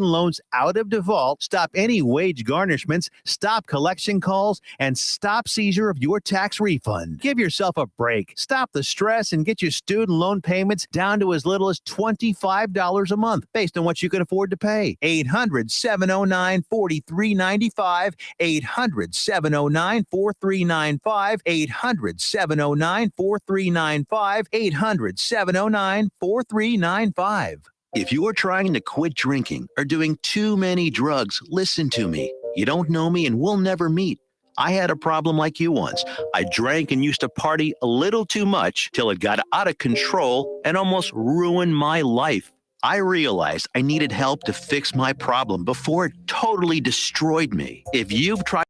loans out of default, stop any wage garnishments, stop collection calls, and stop seizure of your tax refund. Give yourself a break. Stop the stress and get your student loan payments down to as little as $25 a month based on what you can afford to pay. 800-709-4395. 800-709-4395. 800-709-4395. 800-709-4395. If you're trying to quit drinking or doing too many drugs, listen to me. You don't know me and we'll never meet. I had a problem like you once. I drank and used to party a little too much till it got out of control and almost ruined my life. I realized I needed help to fix my problem before it totally destroyed me. If you've tried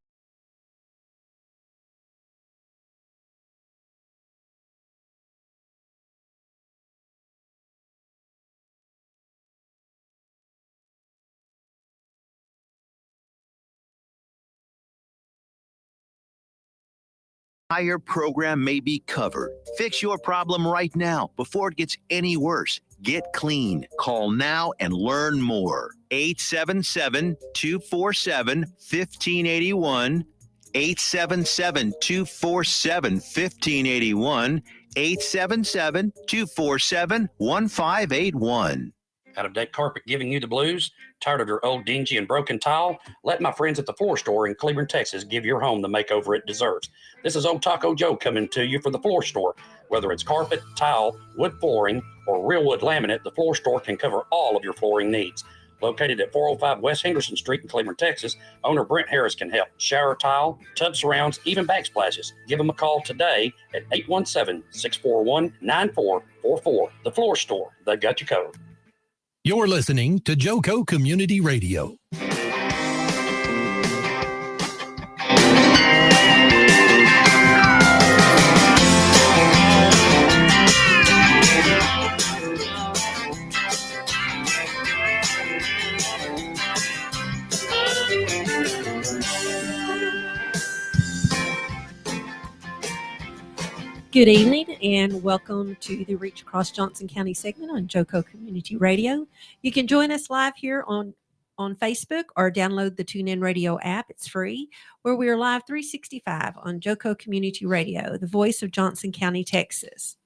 entire program may be covered. Fix your problem right now before it gets any worse. Get clean. Call now and learn more. 877-247-1581. 877-247-1581. 877-247-1581. Out-of-date carpet giving you the blues? Tired of your old dingy and broken tile? Let my friends at the Floor Store in Cleburne, Texas give your home the makeover it deserves. This is Old Taco Joe coming to you for the Floor Store. Whether it's carpet, tile, wood flooring, or real wood laminate, the Floor Store can cover all of your flooring needs. Located at 405 West Henderson Street in Cleburne, Texas, owner Brent Harris can help. Shower tile, tub surrounds, even backsplashes. Give them a call today at 817-641-9444. The Floor Store, they got you covered. You're listening to JoCo Community Radio. Good evening and welcome to the Reach Across Johnson County segment on JoCo Community Radio. You can join us live here on Facebook or download the TuneIn Radio app. It's free, where we are live 365 on JoCo Community Radio, the voice of Johnson County, Texas.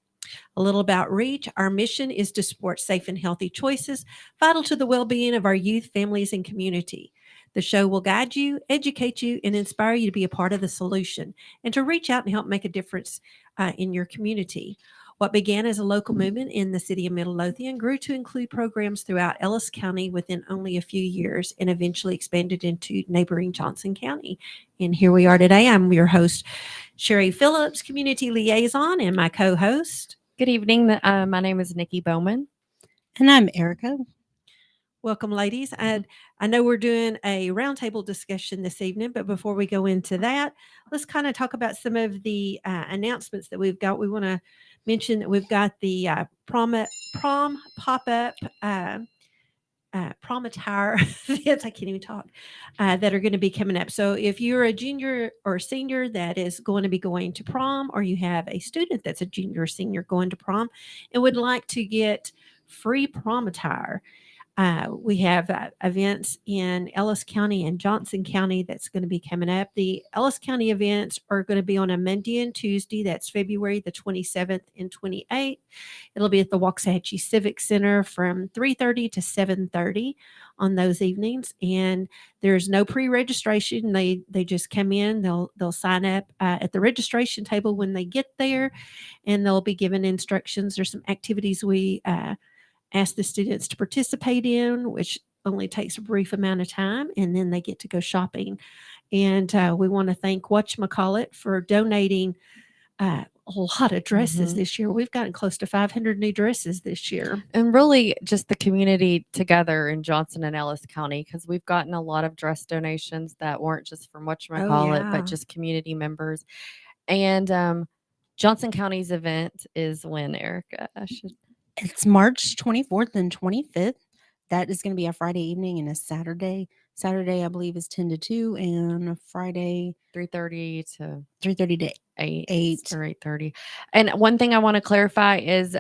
A little about Reach. Our mission is to support safe and healthy choices, vital to the well-being of our youth, families, and community. The show will guide you, educate you, and inspire you to be a part of the solution and to reach out and help make a difference in your community. What began as a local movement in the city of Midlothian grew to include programs throughout Ellis County within only a few years and eventually expanded into neighboring Johnson County. And here we are today. I'm your host, Shari Phillips, Community Liaison, and my co-host. Good evening. My name is Nikki Bowman. And I'm Erica. Welcome, ladies. And I know we're doing a roundtable discussion this evening, but before we go into that, let's kind of talk about some of the announcements that we've got. We want to mention that we've got the prom pop-up prom attire events, I can't even talk, that are going to be coming up. So if you're a junior or senior that is going to be going to prom, or you have a student that's a junior or senior going to prom and would like to get free prom attire, we have events in Ellis County and Johnson County that's going to be coming up. The Ellis County events are going to be on a Monday and Tuesday. That's February the 27th and 28th. It'll be at the Waxahachie Civic Center from 3:30 to 7:30 on those evenings. And there's no pre-registration. They just come in. They'll sign up at the registration table when they get there, and they'll be given instructions. There's some activities we ask the students to participate in, which only takes a brief amount of time, and then they get to go shopping. And we want to thank Whatchamacallit for donating a lot of dresses this year. We've gotten close to 500 new dresses this year. And really just the community together in Johnson and Ellis County, because we've gotten a lot of dress donations that weren't just from Whatchamacallit, but just community members. And Johnson County's event is when, Erica? It's March 24th and 25th. that is going to be a Friday evening and a Saturday. Saturday, I believe, is 10 to 2, and Friday, 3:30 to 3:30 to 8 8. or 8:30. And one thing I want to clarify is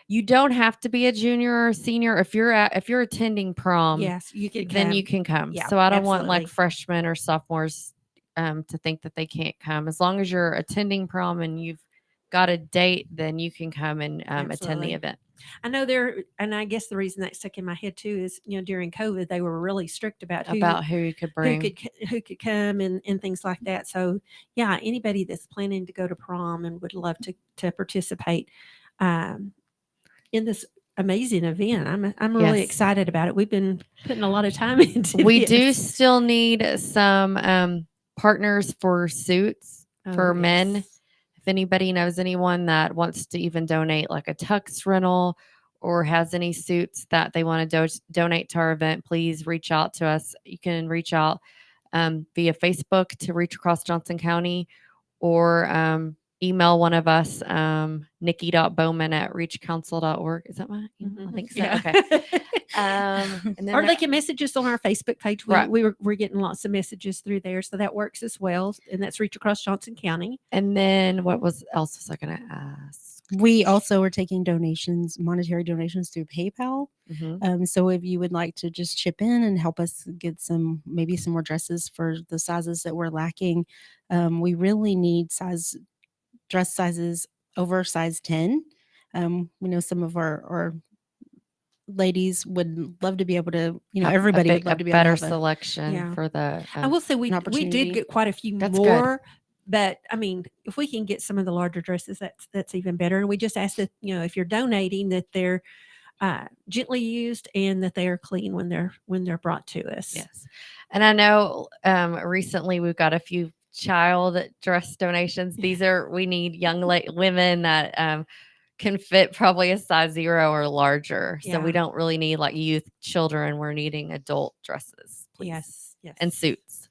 you don't have to be a junior or senior. If you're attending prom, Yes, you can then come. you can come. Yeah, So I don't want like absolutely. freshmen or sophomores to think that they can't come. As long as you're attending prom and you've got a date, then you can come and attend the Absolutely. event. I know and I guess the reason that stuck in my head too is, during COVID, they were really strict about Who you could bring. who could come and things like that. So yeah, anybody that's planning to go to prom and would love to participate in this amazing event. I'm really Yes. excited about it. We've been putting a lot of time into We this. do still need some partners for suits for men. Yes. If anybody knows anyone that wants to even donate like a tux rental or has any suits that they want to donate to our event, please reach out to us. You can reach out via Facebook to Reach Across Johnson County or email one of us, nikki.bowman@reachcouncil.org. Is that my email? I think so. Yeah. Okay. And then Or they can message us on our Facebook page. Right. We're getting lots of messages through there, so that works as well. And that's Reach Across Johnson County. And then what else was I going to ask? We also are taking monetary donations through PayPal. Mm-hmm. So if you would like to just chip in and help us get maybe some more dresses for the sizes that we're lacking, we really need dress sizes over size 10. We know some of our ladies would love to be able to, everybody would love to be able to better have selection for the. I will say we opportunity. did get quite a few That's more. But I mean, if we can get some of the larger dresses, that's even better. And we just ask that, if you're donating, that they're gently used and that they are clean when they're brought to us. Yes. And I know recently we've got a few child dress donations. We need young women that can fit probably a size 0 or larger. So we don't really need like youth children. We're needing adult dresses, please. Yes. And suits.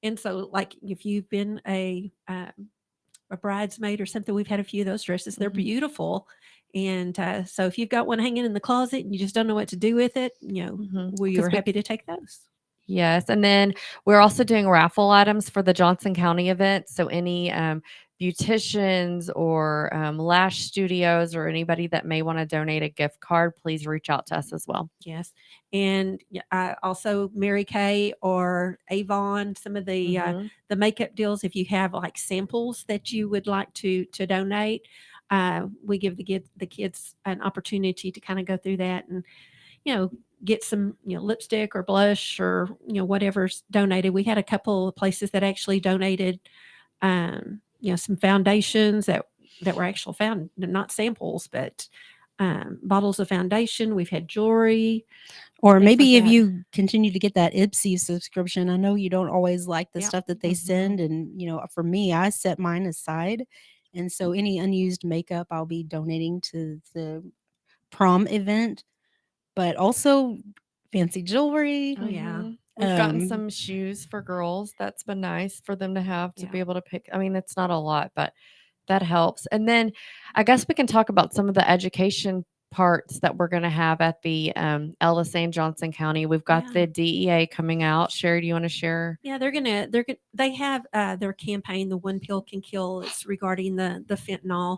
And so, like, if you've been a bridesmaid or something, we've had a few of those dresses. They're beautiful. And so if you've got one hanging in the closet and you just don't know what to do with it, we are happy to take those. Yes. And then we're also doing raffle items for the Johnson County event. So any beauticians or lash studios or anybody that may want to donate a gift card, please reach out to us as well. Yes. And also Mary Kay or Avon, some of the makeup deals, if you have like samples that you would like to donate, we give the kids an opportunity to kind of go through that and, get some, lipstick or blush or, whatever's donated. We had a couple of places that actually donated, some foundations that were actual not samples, but bottles of foundation. We've had jewelry. Or maybe if you continue to get that Ipsy subscription, I know you don't always like the stuff that they send. And, for me, I set mine aside. And so any unused makeup, I'll be donating to the prom event, but also fancy jewelry. Oh, yeah. We've gotten some shoes for girls. That's been nice for them to have to be able to pick. I mean, it's not a lot, but that helps. And then I guess we can talk about some of the education parts that we're going to have at the Ellis and Johnson County. We've got the DEA coming out. Shari, do you want to share? Yeah, they have their campaign, The One Pill Can Kill. It's regarding the fentanyl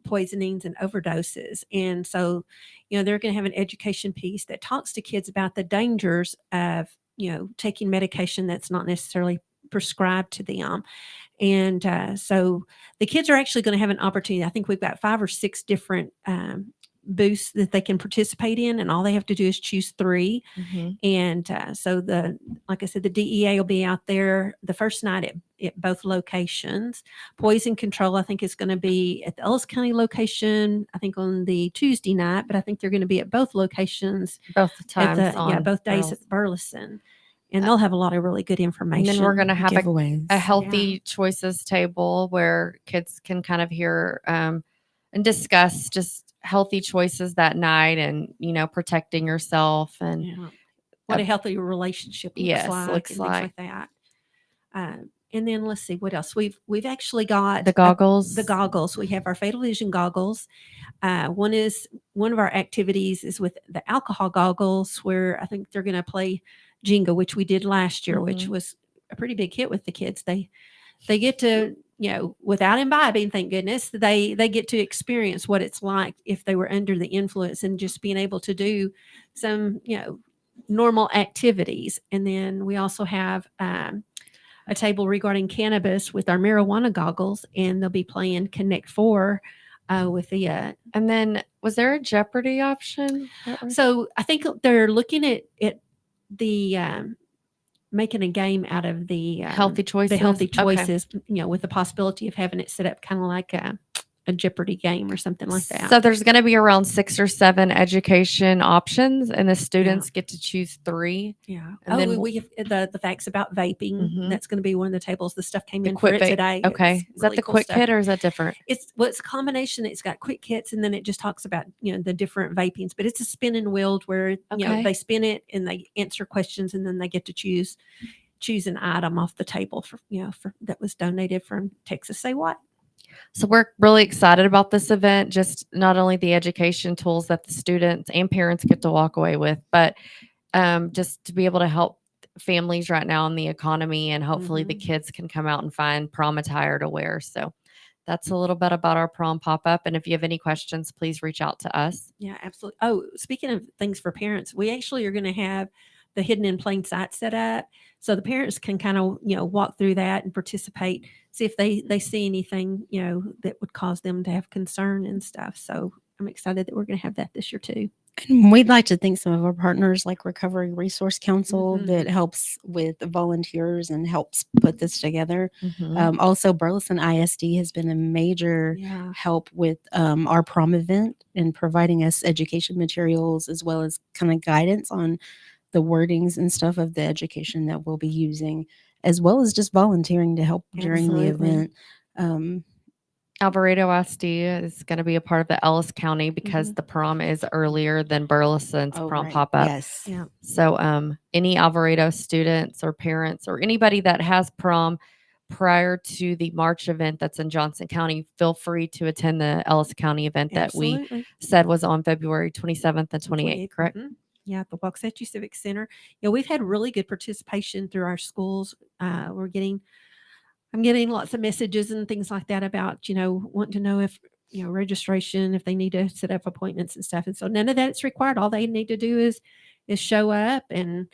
poisonings and overdoses. And so, they're going to have an education piece that talks to kids about the dangers of, taking medication that's not necessarily prescribed to them. And so the kids are actually going to have an opportunity. I think we've got 5 or 6 different booths that they can participate in, and all they have to do is choose 3. And so like I said, the DEA will be out there the first night at both locations. Poison control, I think, is going to be at the Ellis County location, I think on the Tuesday night, but I think they're going to be at both locations. Both times both days at Burleson. And they'll have a lot of really good information. And then we're going to have a healthy choices table where kids can kind of hear and discuss just healthy choices that night and, protecting yourself and what a healthy relationship looks like. Looks and like things like that. And then let's see what else we've actually got The goggles. the goggles. We have our Fatal Vision goggles. One of our activities is with the alcohol goggles, where I think they're going to play Jenga, which we did last year, which was a pretty big hit with the kids. They get to, without imbibing, thank goodness, they get to experience what it's like if they were under the influence, and just being able to do some, normal activities. And then we also have a table regarding cannabis with our marijuana goggles, and they'll be playing Connect 4 with the. And then was there a Jeopardy option? So I think they're looking at the making a game out of the healthy choices. The healthy choices, Okay. With the possibility of having it set up kind of like a Jeopardy game or something like that. So there's going to be around 6 or 7 education options, and the students get to choose 3. Yeah. And then we have the facts about vaping. Mhm. That's going to be one of the tables. The stuff came The in Quit for it Vape- today. Okay. It's Is that really the cool quick stuff. kit, or is that different? It's a combination. It's got quick kits, and then it just talks about the different vapings. But it's a spinning wheel where they spin it and they answer questions, and then they get to choose an item off the table for that was donated from Texas Say What. So we're really excited about this event, just not only the education tools that the students and parents get to walk away with, but just to be able to help families right now in the economy, and hopefully the kids can come out and find prom attire to wear. So that's a little bit about our prom pop-up. And if you have any questions, please reach out to us. Yeah, absolutely. Oh, speaking of things for parents, we actually are going to have the Hidden in Plain Sight set up, so the parents can kind of walk through that and participate, see if they see anything that would cause them to have concern and stuff. So I'm excited that we're going to have that this year too. And we'd like to thank some of our partners like Recovery Resource Council that helps with volunteers and helps put this together. Also, Burleson ISD has been a major help with our prom event and providing us education materials as well as kind of guidance on the wordings and stuff of the education that we'll be using, as well as just volunteering to help during the event. Alvarado ISD is going to be a part of the Ellis County because the prom is earlier than Burleson's prom pop-up. Yes. Yeah. So any Alvarado students or parents or anybody that has prom prior to the March event that's in Johnson County, feel free to attend the Ellis County event that we said was on February 27th and 28th, correct? Yeah, at the Waxahachie Civic Center. We've had really good participation through our schools. I'm getting lots of messages and things like that about, wanting to know if, registration, if they need to set up appointments and stuff. And so none of that is required. All they need to do is show up, and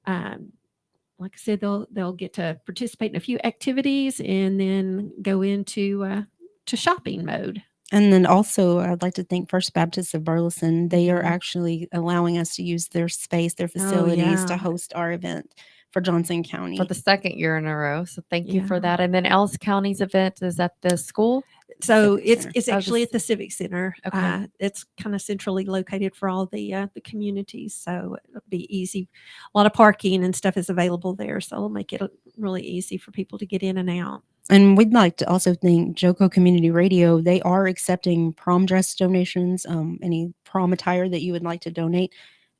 like I said, they'll get to participate in a few activities and then go into to shopping mode. And then also, I'd like to thank First Baptist of Burleson. They are actually allowing us to use their space, their facilities to host our event for Johnson County. For the second year in a row. So thank you for that. And then Ellis County's event is at the school? So it's actually at the Civic Center. Okay. It's kind of centrally located for all the communities. So it'll be easy. A lot of parking and stuff is available there. So it'll make it really easy for people to get in and out. And we'd like to also thank JOCO Community Radio. They are accepting prom dress donations, any prom attire that you would like to donate.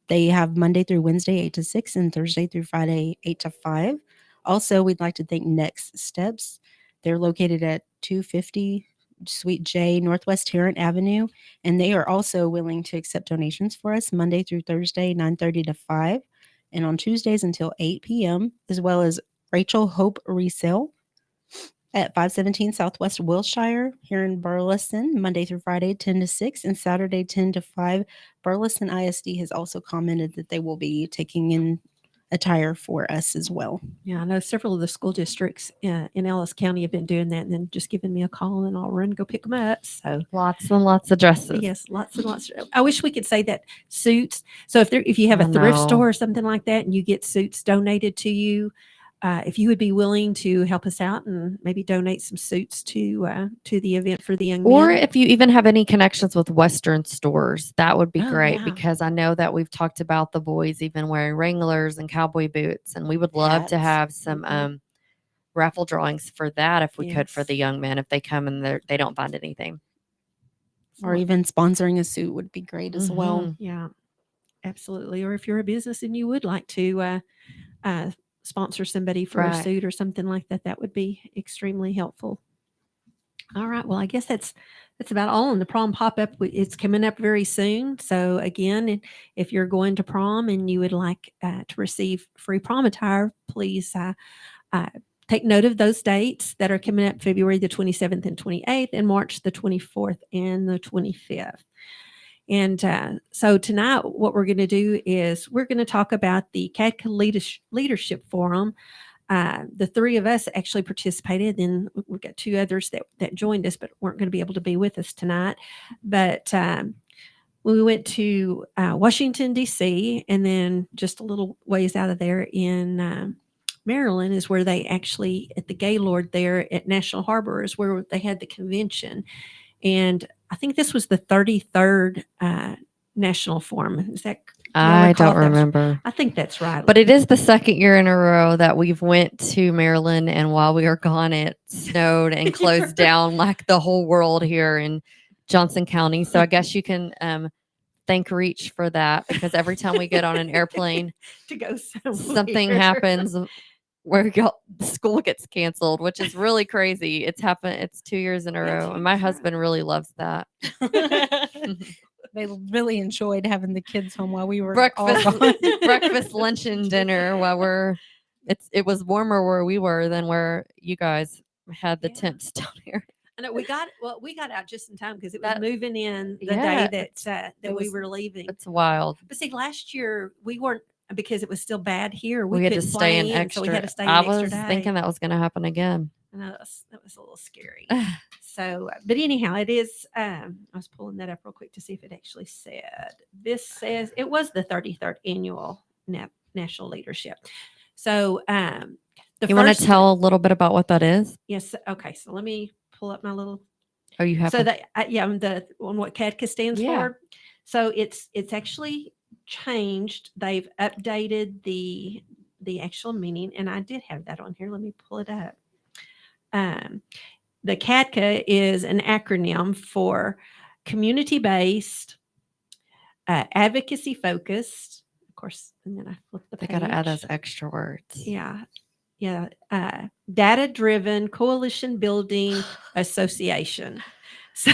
They have Monday through Wednesday, 8 to 6, and Thursday through Friday, 8 to 5. Also, we'd like to thank Next Steps. They're located at 250 Suite J, Northwest Tarrant Avenue, and they are also willing to accept donations for us Monday through Thursday, 9:30 to 5, and on Tuesdays until 8 p.m., as well as Rachel Hope Resale at 517 Southwest Wilshire here in Burleson, Monday through Friday, 10 to 6, and Saturday, 10 to 5. Burleson ISD has also commented that they will be taking in attire for us as well. Yeah, I know several of the school districts in Ellis County have been doing that, and then just giving me a call, and I'll run and go pick them up. So lots and lots of dresses. Yes, lots and lots. I wish we could say that suits. So if you have a thrift store or something like that, and you get suits donated to you, if you would be willing to help us out and maybe donate some suits to the event for the young men. Or if you even have any connections with Western stores, that would be great, because I know that we've talked about the boys even wearing Wranglers and cowboy boots, and we would love to have some raffle drawings for that if we could for the young men if they come and they don't find anything. Or even sponsoring a suit would be great as well. Yeah, absolutely. Or if you're a business and you would like to sponsor somebody for a Right. suit or something like that, that would be extremely helpful. All right. Well, I guess that's about all. And the prom pop-up, it's coming up very soon. So again, if you're going to prom and you would like to receive free prom attire, please take note of those dates that are coming up: February the 27th and 28th, and March the 24th and the 25th. And so tonight, what we're going to do is we're going to talk about the CADCA Leadership Forum. The three of us actually participated, and we've got two others that joined us, but weren't going to be able to be with us tonight. But we went to Washington, D.C., and then just a little ways out of there in Maryland is where they actually, at the Gaylord there at National Harbor, is where they had the convention. And I think this was the 33rd National Forum. Is that? I don't remember. I think that's right. But it is the second year in a row that we've went to Maryland, and while we were gone, it snowed and closed down like the whole world here in Johnson County. So I guess you can thank Reach for that, because every time we get on an airplane to go something happens where the school gets canceled, which is really crazy. It's happened. It's 2 years in a row, and my husband really loves that. They really enjoyed having the kids home while we were breakfast, all gone. breakfast, lunch, and dinner while it was warmer where we were than where you guys had the temps down here. I know we got out just in time because it was moving in the day that we were leaving. It's wild. But see, last year we weren't, because it was still bad here. We had to stay in extra. So we had to stay I an extra was day. thinking that was going to happen again. I know that was a little scary. So, but anyhow, it is. I was pulling that up real quick to see if it actually said. This says it was the 33rd annual National Leadership. So, you want to tell a little bit about what that is? Yes. Okay. So let me pull up my little. Oh, you have. So that on what CADCA stands for. So it's actually changed. They've updated the actual meaning, and I did have that on here. Let me pull it up. The CADCA is an acronym for community-based, advocacy-focused, of course, and then I flipped the page. They got to add those extra words. Yeah. Data-driven coalition building association. So,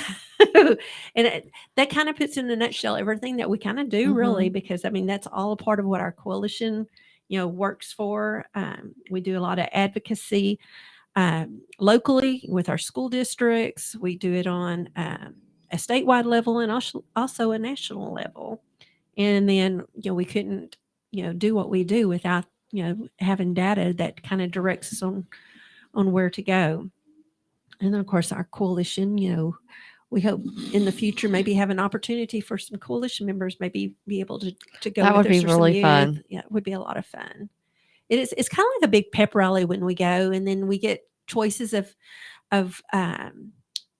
and that kind of puts in a nutshell everything that we kind of do, really, because I mean, that's all a part of what our coalition, works for. We do a lot of advocacy locally with our school districts. We do it on a statewide level and also a national level. And then, we couldn't, do what we do without, having data that kind of directs us on where to go. And then, of course, our coalition, we hope in the future maybe have an opportunity for some coalition members, maybe be able to go. That would be really fun. Yeah, it would be a lot of fun. It's kind of like a big pep rally when we go, and then we get choices of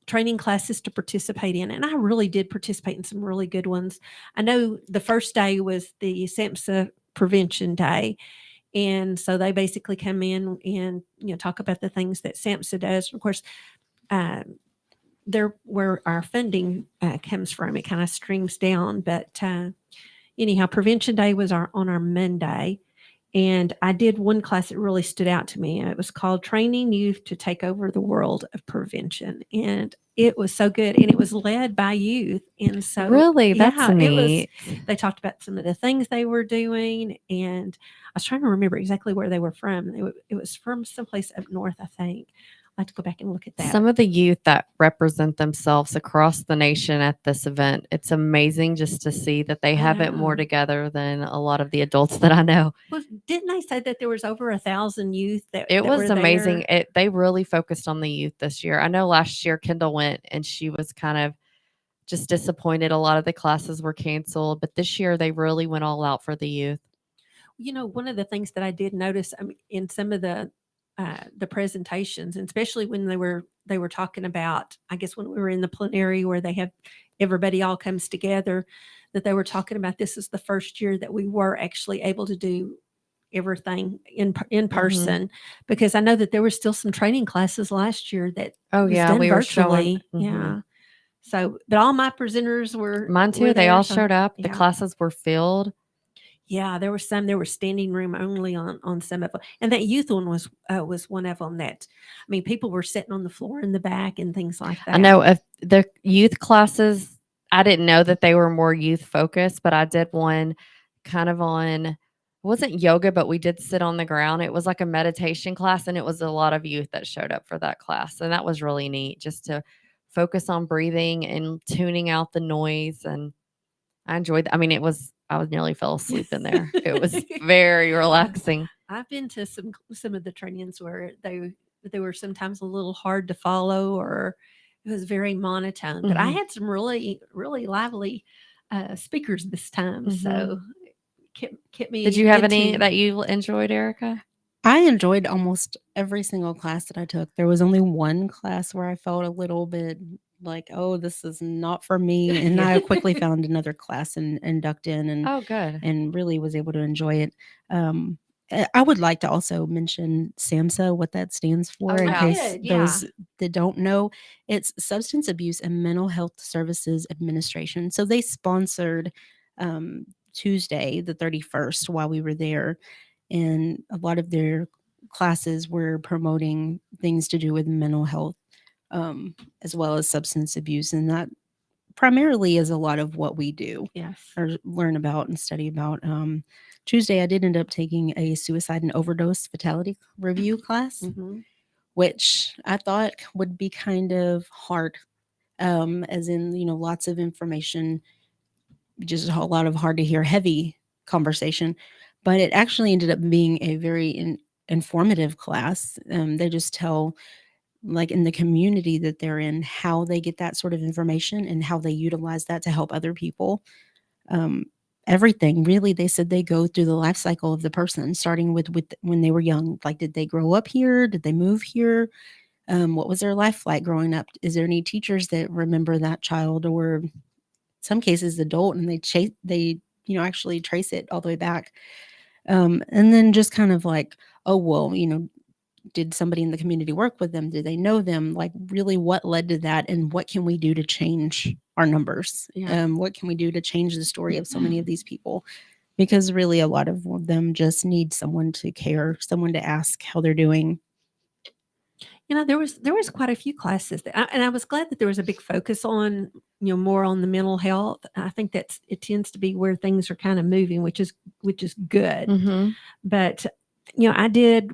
training classes to participate in. And I really did participate in some really good ones. I know the first day was the SAMHSA Prevention Day. And so they basically come in and, talk about the things that SAMHSA does. Of course, they're where our funding comes from. It kind of streams down. But anyhow, Prevention Day was on our Monday. And I did one class that really stood out to me. It was called Training Youth to Take Over the World of Prevention. And it was so good. And it was led by youth. And so really, that's neat. They talked about some of the things they were doing. And I was trying to remember exactly where they were from. It was from someplace up north, I think. I'll have to go back and look at that. Some of the youth that represent themselves across the nation at this event, it's amazing just to see that they have it more together than a lot of the adults that I know. Well, didn't they say that there was over 1,000 youth that was amazing. There? They really focused on the youth this year. I know last year Kendall went and she was kind of just disappointed. A lot of the classes were canceled, but this year they really went all out for the youth. One of the things that I did notice in some of the presentations, and especially when they were talking about, I guess when we were in the plenary where they have everybody all comes together, that they were talking about this is the first year that we were actually able to do everything in person, because I know that there were still some training classes last year that we virtually. Were showing, yeah. So, but all my presenters were mine too. They all showed up. The classes were filled. Yeah, there were standing room only on some of them, and that youth one was one of them. That, I mean, people were sitting on the floor in the back and things like that. I know if the youth classes, I didn't know that they were more youth focused, but I did one kind of on, it wasn't yoga, but we did sit on the ground. It was like a meditation class, and it was a lot of youth that showed up for that class. And that was really neat, just to focus on breathing and tuning out the noise. And I enjoyed I mean, I was nearly fell asleep in there. It was very relaxing. I've been to some of the trainings where they were sometimes a little hard to follow, or it was very monotone. But I Mhm. had some really lively speakers this time, so kept me. Did you have any that you enjoyed, Erica? I enjoyed almost every single class that I took. There was only one class where I felt a little bit like, oh, this is not for me. And I quickly found another class and ducked in Oh, good. and really was able to enjoy it. I would like to also mention SAMHSA, what that stands for, in yeah. case Good, yeah. those that don't know. It's Substance Abuse and Mental Health Services Administration. So they sponsored Tuesday, the 31st, while we were there. And a lot of their classes were promoting things to do with mental health, as well as substance abuse. And that primarily is a lot of what we do Yes. or learn about and study about. Tuesday, I did end up taking a suicide and overdose fatality review class, Mhm. which I thought would be kind of hard, as in, lots of information, just a lot of hard to hear, heavy conversation. But it actually ended up being a very informative class. They just tell, like, in the community that they're in, how they get that sort of information and how they utilize that to help other people. Everything really, they said they go through the life cycle of the person, starting with when they were young. Like, did they grow up here? Did they move here? What was their life like growing up? Is there any teachers that remember that child, or some cases adult, and they actually trace it all the way back. And then just kind of like, oh, well, did somebody in the community work with them? Do they know them? Like, really, what led to that, and what can we do to change our numbers? Yeah. What can we do to change the story of so many of these people? Because really, a lot of them just need someone to care, someone to ask how they're doing. There was quite a few classes and I was glad that there was a big focus on, more on the mental health. I think it tends to be where things are kind of moving, which is good. Mhm. But, I did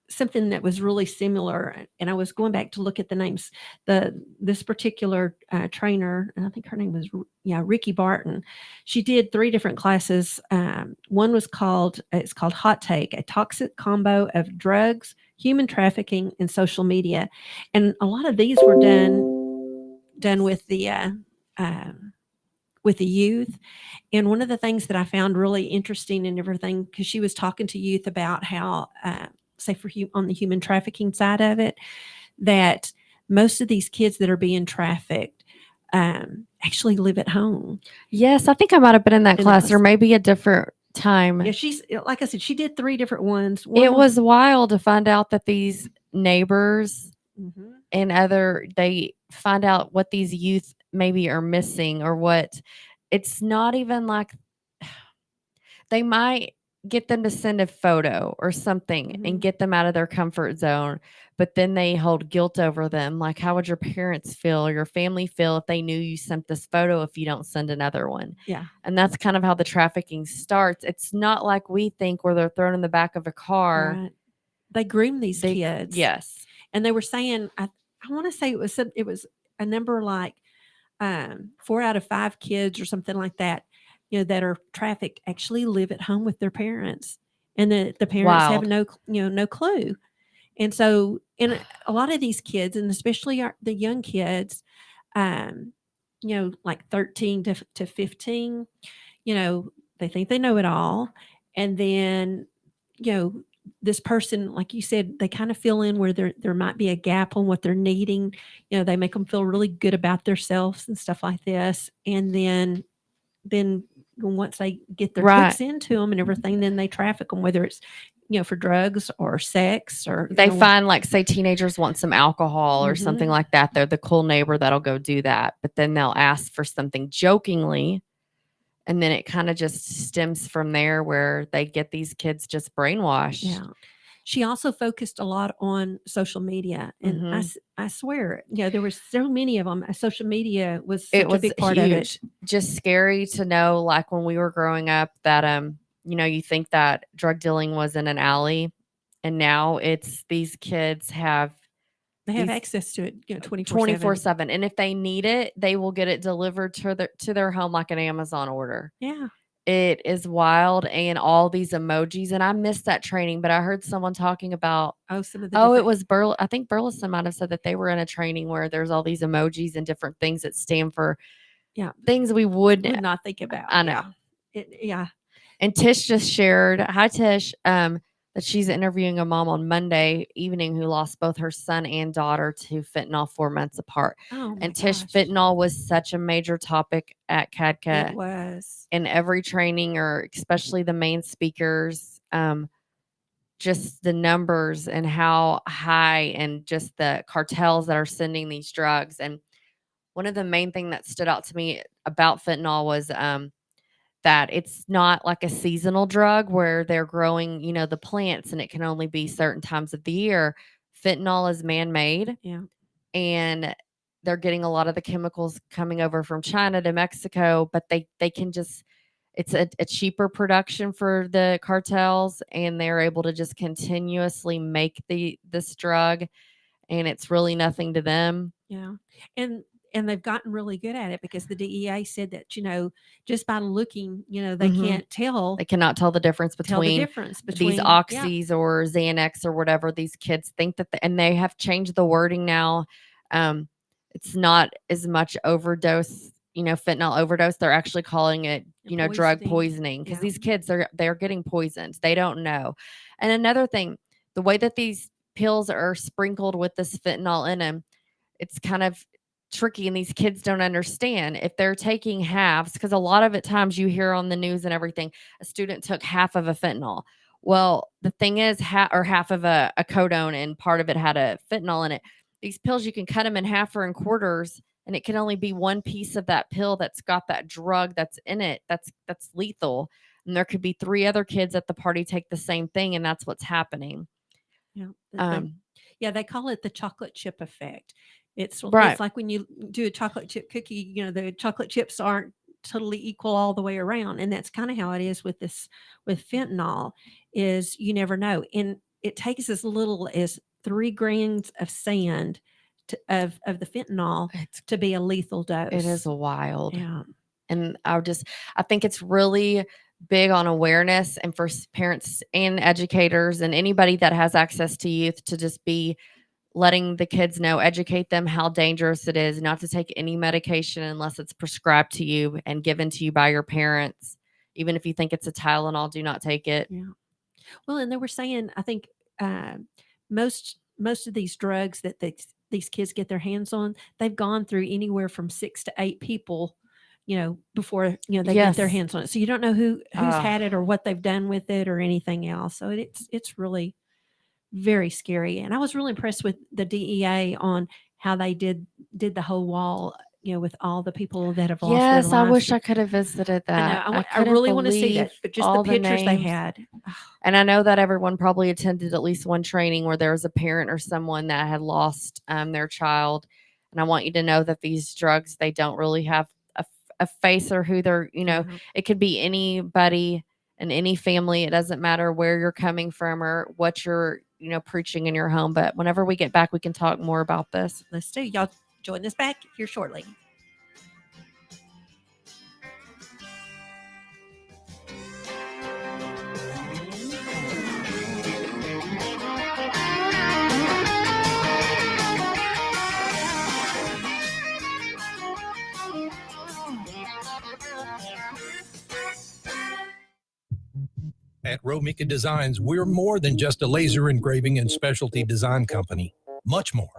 something that was really similar, and I was going back to look at the names. This particular trainer, and I think her name was Ricky Barton. She did 3 different classes. One was called Hot Take: A Toxic Combo of Drugs, Human Trafficking, and Social Media. And a lot of these were done with the youth. And one of the things that I found really interesting and everything, because she was talking to youth about how, say on the human trafficking side of it, that most of these kids that are being trafficked actually live at home. Yes, I think I might have been in that And class, or maybe a different time. Yeah, she's, like I said, she did 3 different ones. It was wild to find out that these neighbors Mhm. and they find out what these youth maybe are missing, or what. It's not even like they might get them to send a photo or something and Mhm. get them out of their comfort zone, but then they hold guilt over them. Like, how would your parents feel or your family feel if they knew you sent this photo if you don't send another one? Yeah. And that's kind of how the trafficking starts. It's not like we think, where they're thrown in the back of a car. Right. They groom these kids. Yes. And they were saying, I want to say it was a number like 4 out of 5 kids or something like that, that are trafficked actually live at home with their parents, and the parents have Wild. no clue. And so, in a lot of these kids, and especially the young kids, like 13 to 15, they think they know it all. And then, this person, like you said, they kind of fill in where there might be a gap on what they're needing. They make them feel really good about themselves and stuff like this. And then once they get their hooks into them and everything, then they traffic them, whether it's, for drugs or sex, or They find, like, say teenagers want some alcohol or something Mhm. like that. They're the cool neighbor that'll go do that. But then they'll ask for something jokingly, And then it kind of just stems from there where they get these kids just brainwashed. Yeah. She also focused a lot on social media. And I swear, there were so many of them. Social media was such a big part of it. Just scary to know, like when we were growing up, that, you think that drug dealing was in an alley. And now it's these kids they have access to it 24/7. And if they need it, they will get it delivered to their home like an Amazon order. Yeah. It is wild, and all these emojis. And I missed that training, but I heard someone talking about, some of the it was I think Burleson might have said that they were in a training where there's all these emojis and different things that stand for things we would not think about. I know. Yeah. And Tish just shared, hi Tish, that she's interviewing a mom on Monday evening who lost both her son and daughter to fentanyl 4 months apart. Oh, and Tish, fentanyl was such a major topic at CADCA. It was. In every training, or especially the main speakers, just the numbers and how high, and just the cartels that are sending these drugs. And one of the main thing that stood out to me about fentanyl was that it's not like a seasonal drug where they're growing, the plants, and it can only be certain times of the year. Fentanyl is man-made. Yeah. And they're getting a lot of the chemicals coming over from China to Mexico, but they can just, it's a cheaper production for the cartels, and they're able to just continuously make this drug, and it's really nothing to them. Yeah. And they've gotten really good at it, because the DEA said that, just by looking, they can't tell. They cannot tell the difference between these oxys or Xanax or whatever. These kids think that, and they have changed the wording now. It's not as much overdose, fentanyl overdose. They're actually calling it, drug poisoning, because these kids, they're getting poisoned. They don't know. And another thing, the way that these pills are sprinkled with this fentanyl in them, it's kind of tricky, and these kids don't understand if they're taking halves, because a lot of times you hear on the news and everything, a student took half of a fentanyl. Well, the thing is, half of a codone, and part of it had a fentanyl in it. These pills, you can cut them in half or in quarters, and it can only be one piece of that pill that's got that drug that's in it that's lethal. And there could be 3 other kids at the party take the same thing, and that's what's happening. Yeah. They call it the chocolate chip effect. It's like when you do a chocolate chip cookie, the chocolate chips aren't totally equal all the way around. And that's kind of how it is with fentanyl, is you never know. And it takes as little as 3 grains of sand of the fentanyl to be a lethal dose. It is wild. Yeah. And I think it's really big on awareness, and for parents and educators and anybody that has access to youth, to just be letting the kids know, educate them how dangerous it is not to take any medication unless it's prescribed to you and given to you by your parents. Even if you think it's a Tylenol, do not take it. Yeah. Well, and they were saying, I think most of these drugs that these kids get their hands on, they've gone through anywhere from 6 to 8 people, before they get their hands on it. So you don't know who's had it or what they've done with it or anything else. So it's really very scary. And I was really impressed with the DEA on how they did the whole wall, with all the people that have lost their lives. Yes, I wish I could have visited that. I really want to see that, but just the pictures they had. And I know that everyone probably attended at least one training where there was a parent or someone that had lost their child. And I want you to know that these drugs, they don't really have a face or who they're, it could be anybody in any family. It doesn't matter where you're coming from or what you're, preaching in your home. But whenever we get back, we can talk more about this. Let's do. Y'all join us back here shortly. At Romika Designs, we're more than just a laser engraving and specialty design company. Much more.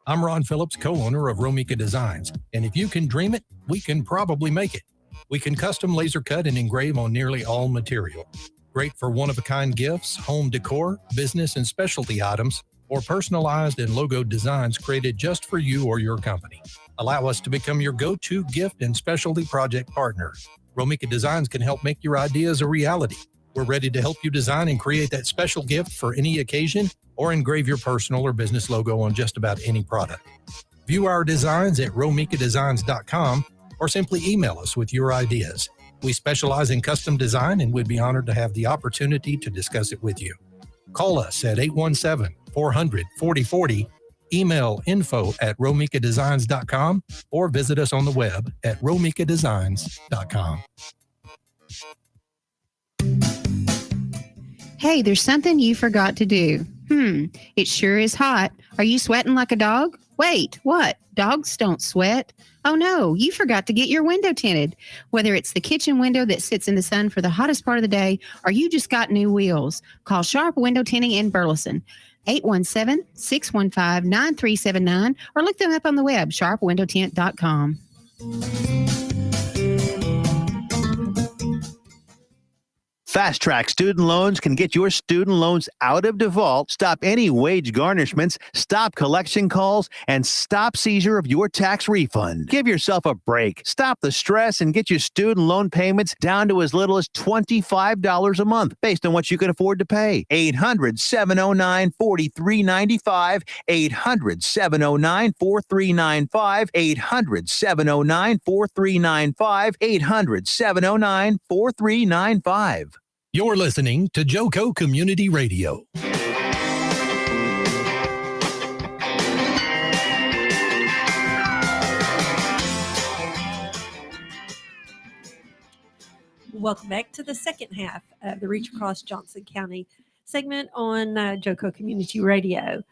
I'm Ron Phillips, co-owner of Romika Designs, and if you can dream it, we can probably make it. We can custom laser cut and engrave on nearly all material. Great for one-of-a-kind gifts, home decor, business and specialty items, or personalized and logoed designs created just for you or your company. Allow us to become your go-to gift and specialty project partner. Romika Designs can help make your ideas a reality. We're ready to help you design and create that special gift for any occasion or engrave your personal or business logo on just about any product. View our designs at romikadesigns.com or simply email us with your ideas. We specialize in custom design and we'd be honored to have the opportunity to discuss it with you. Call us at 817-400-4040, email info@romikadesigns.com, or visit us on the web at romikadesigns.com. Hey, there's something you forgot to do. It sure is hot. Are you sweating like a dog? Wait, what? Dogs don't sweat. Oh no, you forgot to get your window tinted. Whether it's the kitchen window that sits in the sun for the hottest part of the day, or you just got new wheels, call Sharp Window Tinting in Burleson. 817-615-9379, or look them up on the web, sharpwindowtint.com. Fast Track Student Loans can get your student loans out of default, stop any wage garnishments, stop collection calls, and stop seizure of your tax refund. Give yourself a break. Stop the stress and get your student loan payments down to as little as $25 a month based on what you can afford to pay. 800-709-4395, 800-709-4395, 800-709-4395, 800-709-4395. You're listening to JoCo Community Radio. Welcome back to the second half of the Reach Across Johnson County segment on JoCo Community Radio.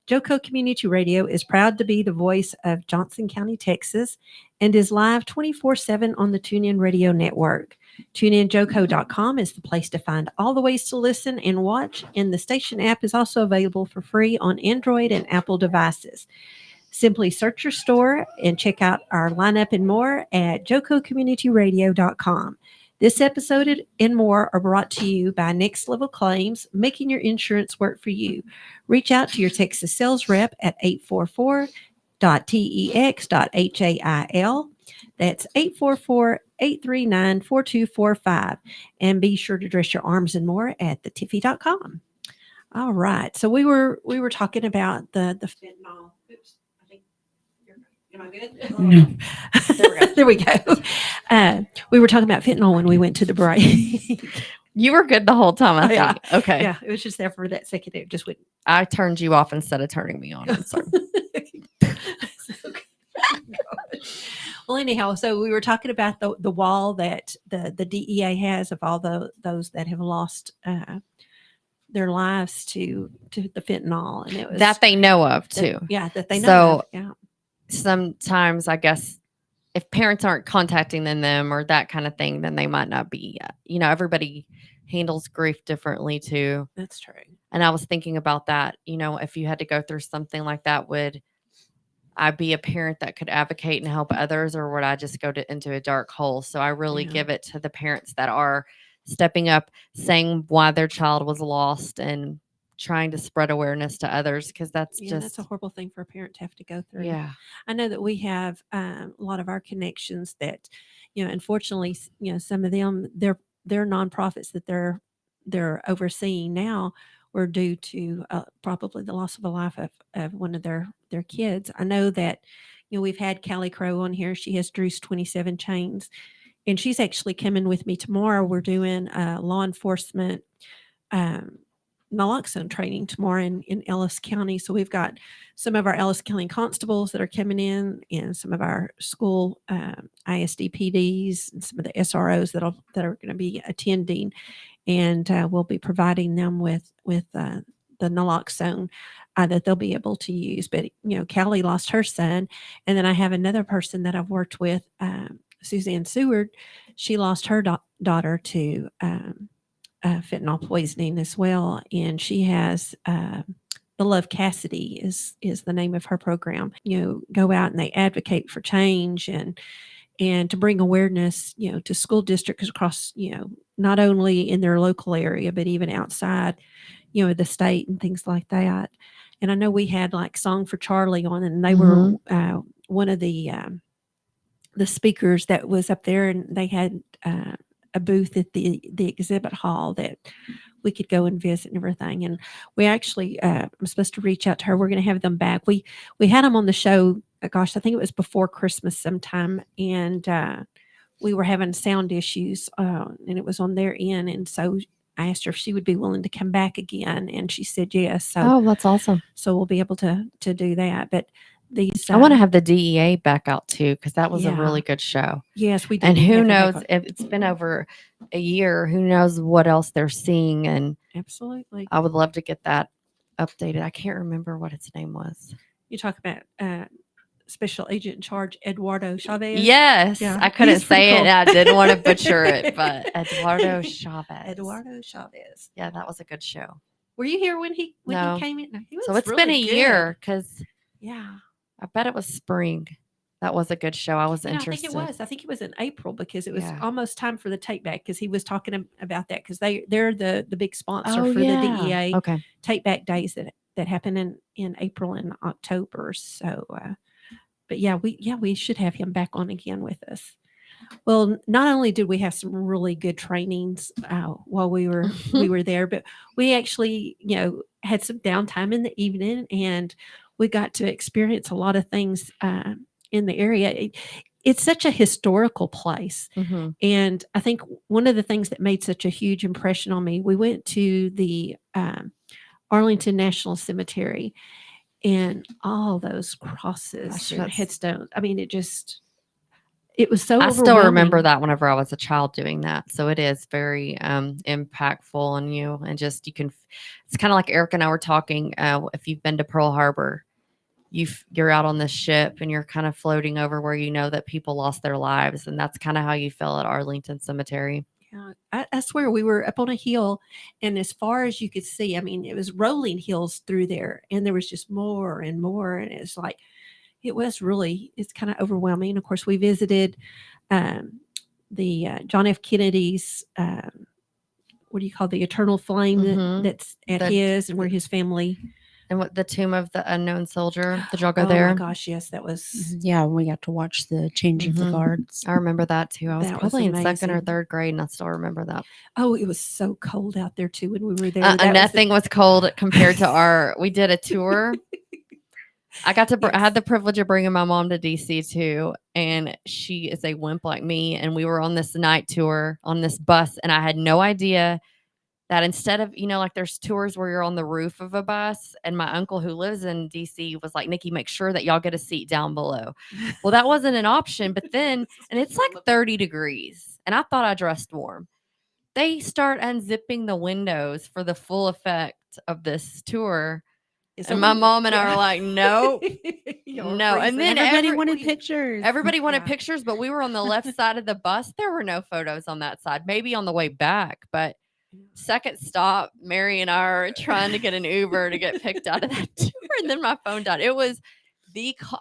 JoCo Community Radio is proud to be the voice of Johnson County, Texas, and is live 24/7 on the TuneIn Radio Network. TuneInJoCo.com is the place to find all the ways to listen and watch, and the station app is also available for free on Android and Apple devices. Simply search your store and check out our lineup and more at jococommunityradio.com. This episode and more are brought to you by Next Level Claims, making your insurance work for you. Reach out to your Texas sales rep at 844.tex.hail. That's 844-839-4245. And be sure to dress your arms and more at thetiffy.com. All right. So we were talking about the fentanyl. Oops. I think am I good? No. There we go. We were talking about fentanyl when we went to the break. You were good the whole time, I Yeah. think. Okay. Yeah, it was just there for that second. It just went. I turned you off instead of turning me on. I'm sorry. Well, anyhow, so we were talking about the wall that the DEA has of all those that have lost their lives to the fentanyl, and it was That they know of too. that they know. So- of, yeah. Sometimes I guess if parents aren't contacting them or that kind of thing, then they might not be. Everybody handles grief differently too. That's true. And I was thinking about that. If you had to go through something like that, would I be a parent that could advocate and help others, or would I just go into a dark hole? So I really Yeah. give it to the parents that are stepping up, saying why their child was lost, and trying to spread awareness to others, because that's That's a horrible thing for a parent to have to go through. yeah. I know that we have a lot of our connections that, unfortunately, some of them, their nonprofits that they're overseeing now were due to probably the loss of a life of one of their kids. I know that, we've had Callie Crow on here. She has Drew's 27 Chains, and she's actually coming with me tomorrow. We're doing law enforcement naloxone training tomorrow in Ellis County. So we've got some of our Ellis County constables that are coming in, and some of our school ISD PDs, and some of the SROs that are going to be attending, and we'll be providing them with the naloxone that they'll be able to use. But Callie lost her son, and then I have another person that I've worked with, Suzanne Seward. She lost her daughter to fentanyl poisoning as well, and she has the Love Cassidy is the name of her program. Go out and they advocate for change and to bring awareness, to school districts across, not only in their local area but even outside, the state and things like that. And I know we had like Song for Charlie on, and they were one of the the speakers that was up there, and they had a booth at the exhibit hall that we could go and visit and everything. And we actually, I'm supposed to reach out to her. We're going to have them back. We had them on the show. Gosh, I think it was before Christmas sometime, and we were having sound issues, and it was on their end. And so I asked her if she would be willing to come back again, and she said yes. So, that's awesome. so we'll be able to do that. But these, I want to have the DEA back out too, because that was a Yeah. really good show. yes, we did. And who have them back knows on. if it's been over a year? Who knows what else they're seeing? And Absolutely. I would love to get that updated. I can't remember what its name was. You talk about Special Agent in Charge Eduardo Chavez. Yes, Yeah, I couldn't he's pretty say it, cool. and I didn't want to butcher it, but Eduardo Chavez. Eduardo Chavez. Yeah, that was a good show. Were you here when he No. came in? No, he was So it's really been a good. year, because Yeah. I bet it was spring. That was a good show. I was You know, I interested. think it was. I think it was in April, because it was Yeah. almost time for the take back, because he was talking about that, because they're the big sponsor Oh, for yeah. the DEA Okay. take back days that happen in April and October. So, but we should have him back on again with us. Well, not only did we have some really good trainings while we were there, but we actually, had some downtime in the evening, and we got to experience a lot of things in the area. It's such a historical place. Mm-hmm. And I think one of the things that made such a huge impression on me, we went to the Arlington National Cemetery, and all those crosses Gosh, and that's- headstones. I mean, it was so I still remember overwhelming. that whenever I was a child doing that. So it is very impactful on you, and just it's kind of like Eric and I were talking. If you've been to Pearl Harbor, you're out on this ship and you're kind of floating over where you know that people lost their lives, and that's kind of how you feel at Arlington Cemetery. Yeah, I swear we were up on a hill, and as far as you could see, I mean, it was rolling hills through there, and there was just more and more, and it's like it's kind of overwhelming. Of course, we visited the John F. Kennedy's what do you call the eternal flame Mhm. that's at The- his, and where his family. And what the Tomb of the Unknown Soldier? Did y'all go Oh there? my gosh, yes, that was. Yeah, we got to watch the change of the Mhm. guards. I remember that too. I was That was probably in second or amazing. third grade, and I still remember that. Oh, it was so cold out there too when we were there. That was Nothing was cold compared to we did a tour. I got to, I had the privilege of bringing my mom to DC too. And she is a wimp like me. And we were on this night tour on this bus. And I had no idea that instead of, like there's tours where you're on the roof of a bus. And my uncle who lives in DC was like, Nikki, make sure that y'all get a seat down below. Well, that wasn't an option. But then, and it's like 30 degrees. And I thought I dressed warm. They start unzipping the windows for the full effect of this tour. And my mom and I were like, no. No. And then everybody wanted pictures. Everybody wanted pictures, but we were on the left side of the bus. There were no photos on that side, maybe on the way back. But second stop, Mary and I are trying to get an Uber to get picked out of that tour. And then my phone died. It was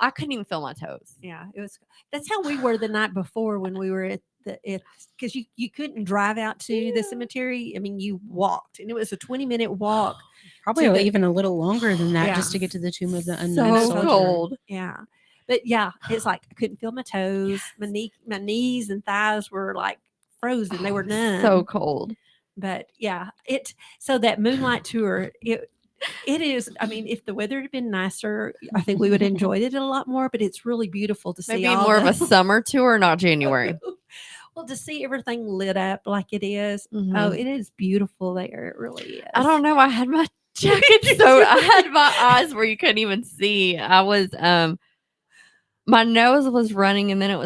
I couldn't even feel my toes. Yeah, it was. That's how we were the night before when we were at because you couldn't drive out to the cemetery. I mean, you walked, and it was a 20-minute walk. Probably even a little longer than that, Yeah. just to get to the Tomb of the Unknown So Soldier. cold. Yeah, but yeah, it's like I couldn't feel my toes. My knees and thighs were like frozen. They were numb. So cold. But yeah, so that moonlight tour, it is. I mean, if the weather had been nicer, I think we would have enjoyed it a lot more. But it's really beautiful to see. Maybe all more of the- a summer tour, not January. Well, to see everything lit up like it is. Mhm. Oh, it is beautiful there. It really is. I don't know. I had my jacket so I had my eyes where you couldn't even see. I was my nose was running, and then it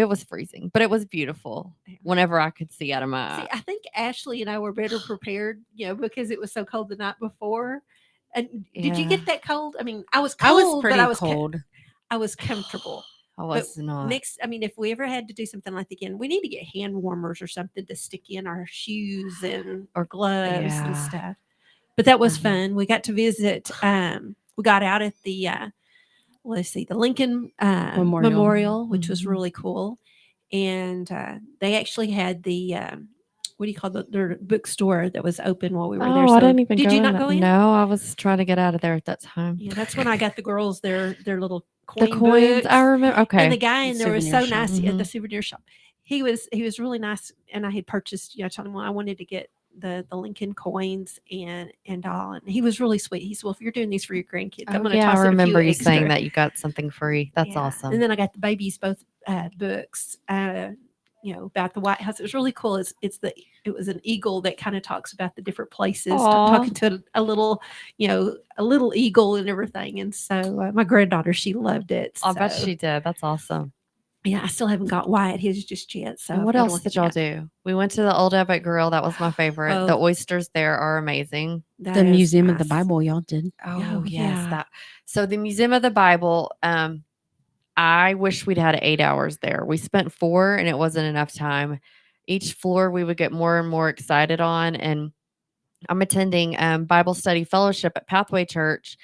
was freezing, but it was beautiful whenever I could see out of my See, eye. I think Ashley and I were better prepared, because it was so cold the night before. And did you Yeah. get that cold? I mean, I was I cold, was pretty but I was cold. I was comfortable. I was not. I mean, if we ever had to do something like that again, we need to get hand warmers or something to stick in our shoes and or gloves and Yeah. stuff. But that was Mhm. fun. We got to visit. We got out at the the Lincoln Memorial, which was Mhm. really cool. And they actually had the what do you call their bookstore that was open while we were there. Oh, So I didn't even did go you in not that. go in? No, I was trying to get out of there at that time. Yeah, that's when I got the girls their little The coin coins, books. I remember. Okay. And the guy in there was so souvenir shop. nice at the Mhm. souvenir shop. He was really nice, and I had purchased. I told him, well, I wanted to get the Lincoln coins and all, and he was really sweet. He said, well, if you're doing these for your grandkids, I'm Oh, going to yeah, I toss in a remember few you saying extra. that you got something free. That's Yeah. awesome. And then I got the babies both books. About the White House. It was really cool. It was an eagle that kind of talks about the different places, Aw. talking to a little eagle and everything. And so my granddaughter, she loved it. I bet So, she did. That's awesome. yeah, I still haven't got Wyatt his just yet. So And what I've gotta else work did it y'all out. do? We went to the Old Ebbitt Grill. That was my favorite. Oh. The oysters there are amazing. That The is Museum of the nice. Bible, y'all did. Oh, yeah. That. So the Museum of the Bible, I wish we'd had 8 hours there. We spent 4 and it wasn't enough time. Each floor we would get more and more excited on. And I'm attending Bible study fellowship at Pathway Church,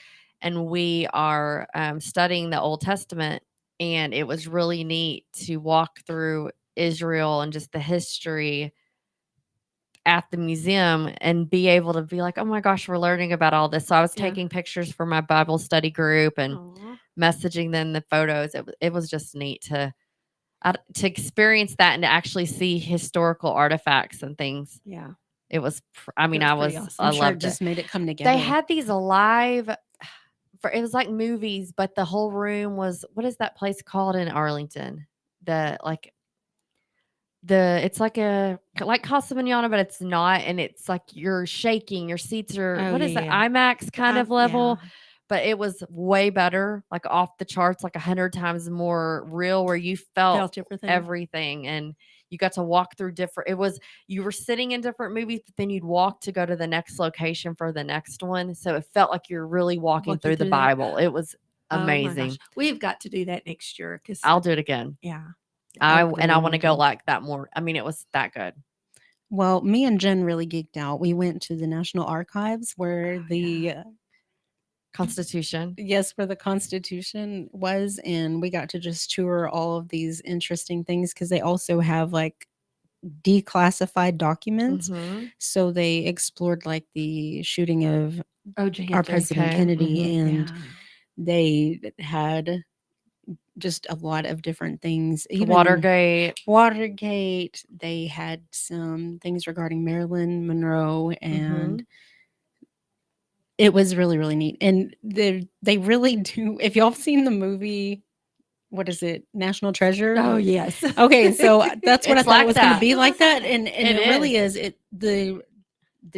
and we are studying the Old Testament. And it was really neat to walk through Israel and just the history at the museum and be able to be like, oh my gosh, we're learning about all this. So I was Yeah. taking pictures for my Bible study group and Aw. messaging them the photos. It was just neat to experience that and to actually see historical artifacts and things. Yeah. It was, I mean, was I pretty was, awesome. I I'm sure it loved just it. made it come together. They had these live, it was like movies, but the whole room was, what is that place called in Arlington? It's like Casa Manana, but it's not. And it's like you're shaking, your seats are, what is it? yeah. IMAX kind of level. Yeah. But it was way better, like off the charts, like 100 times more real, where you felt everything. everything. And you got to walk through you were sitting in different movies, but then you'd walk to go to the next location for the next one. So it felt like you're really walking through the that. Bible. It was Oh my amazing. gosh. We've got to do that next year because I'll do it again. yeah. I really want to want go to. like that more. I mean, it was that good. Well, me and Jen really geeked out. We went to the National Archives where the Constitution. where the Constitution was, and we got to just tour all of these interesting things because they also have like declassified documents. Mhm. So they explored like the shooting of our JFK. President Okay. Kennedy, Mhm. and Yeah. they had just a lot of different things. The Watergate. They had some things regarding Marilyn Monroe, and it was really, really neat. And they really do. If y'all have seen the movie, what is it, National Treasure? Oh yes. Okay, so that's what I It's thought like it was going to that. be like that, and It it really is. The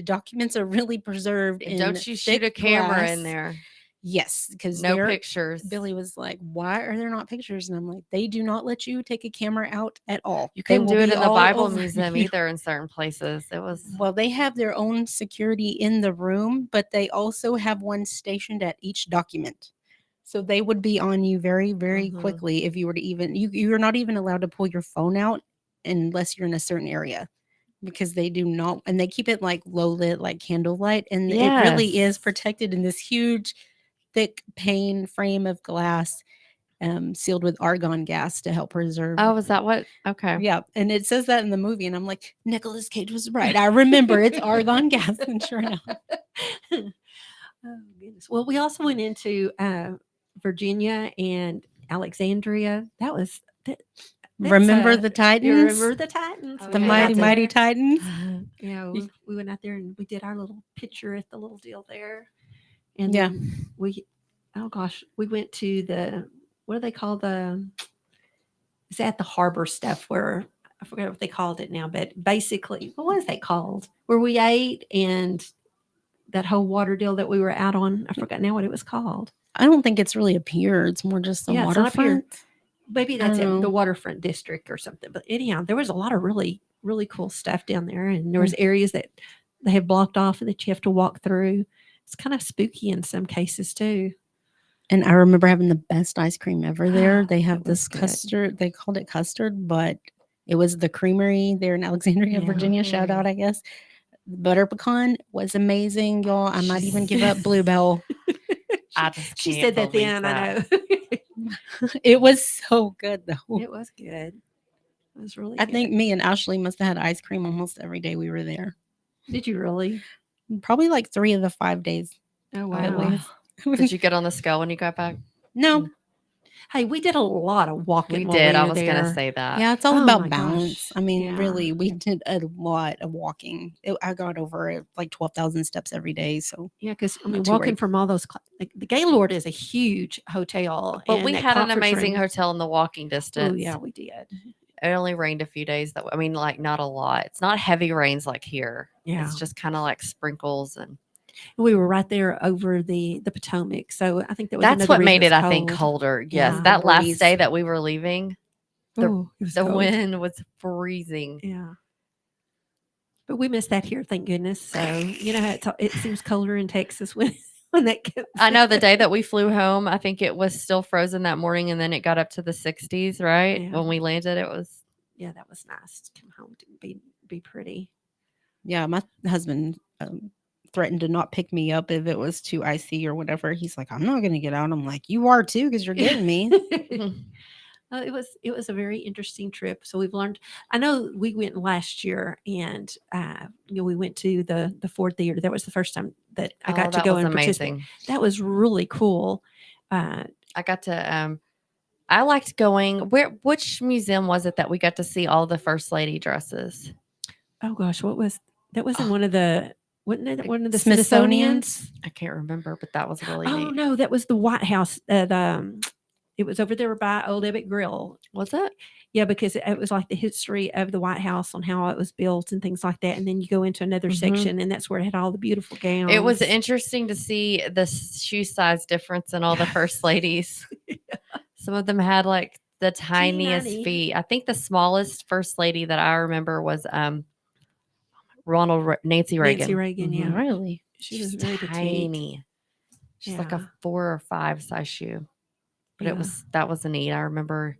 documents are really preserved. And in don't you shoot a thick camera glass. in there. Yes, because No pictures. Billy was like, "Why are there not pictures?" And I'm like, "They do not let you take a camera out at all. You They couldn't will do it be in the all Bible over Museum you." either in certain places. It was Well, they have their own security in the room, but they also have one stationed at each document. So they would be on you very, very Mhm. quickly if you were to you're not even allowed to pull your phone out unless you're in a certain area, because they do not, and they keep it like low lit, like candlelight, and it really is Yes. protected in this huge, thick pane frame of glass, sealed with argon gas to help preserve. Oh, is that what? Okay. Yeah, and it says that in the movie, and I'm like, Nicolas Cage was right. I remember it's argon gas, and sure enough. Oh goodness. Well, we also went into Virginia and Alexandria. That was Remember the you Titans? remember the Titans? Oh, The We went mighty, out there. mighty Titans? Yeah, we went out there and we did our little picture at the little deal there. And Yeah. then we went to what do they call is that the harbor stuff where I forget what they called it now, but basically, what was that called? Where we ate and that whole water deal that we were out on. I forgot now what it was called. I don't think it's really a pier. It's more just the Yeah, it's not a pier. waterfront. Maybe I that's don't it, know. the waterfront district or something. But anyhow, there was a lot of really, really cool stuff down there. And there was areas that they have blocked off and that you have to walk through. It's kind of spooky in some cases too. And I remember having the best ice cream ever there. They have That was this good. custard. They called it custard, but it was the creamery there in Alexandria, Yeah. Virginia. Shout out, I guess. Butter pecan was amazing, y'all. I might even give up Bluebell. I just She can't said that believe then. that. I know. It was so good, though. It was good. It was really I good. think me and Ashley must have had ice cream almost every day we were there. Did you really? Probably like 3 of the 5 days. Oh, At wow. least. Did you get on the scale when you got back? No. Hey, we did a lot of walking. We while did. We I were was there. going to say that. Yeah, it's all Oh my about balance. gosh. I mean, Yeah. really, we did a lot of walking. I got over like 12,000 steps every day. So Yeah, because I Not mean, too walking worried. from all those, the Gaylord is a huge hotel, But and we that had an conference amazing room- hotel in the walking distance. Oh yeah, we did. It only rained a few days. I mean, like not a lot. It's not heavy rains like here. Yeah, It's just kind of like sprinkles, and we were right there over the Potomac, so I think that was that's another what reason made it, was I think, cold. colder. Yes, Yeah. that last Breeze. day that we were leaving, the- Oh, it was the cold. wind was freezing. Yeah. But we missed that here, thank goodness. So you know how it seems colder in Texas when when that comes. I know the day that we flew home, I think it was still frozen that morning, and then it got up to the 60s. Right Yeah. when we landed, it was. Yeah, that was nice to come home to be pretty. yeah, my husband threatened to not pick me up if it was too icy or whatever. He's like, I'm not going to get out. I'm like, you are too, because you're getting me. It was a very interesting trip. So we've learned. I know we went last year, and we went to the Ford Theater. That was the first time that I got to that go was and participate. amazing. That was really cool. I got to. I liked going. Which museum was it that we got to see all the first lady dresses? Oh gosh, what was that? Was in one of the wasn't it one of the Smithsonian's? Smithsonian's? I can't remember, but that was really Oh neat. no, that was the White House. It was over there by Old Ebbitt Grill. Was it? Yeah, because it was like the history of the White House on how it was built and things like that. And then you go into another Mhm. section, and that's where it had all the beautiful gowns. It was interesting to see the shoe size difference in all the first ladies. Some of them had like the tiniest Teeny-tiny. feet. I think the smallest first lady that I remember was Nancy Reagan. Nancy Reagan, yeah. Really? She She's was very petite. tiny. She's like Yeah. a 4 or 5 size shoe. But Yeah. that was neat. I remember,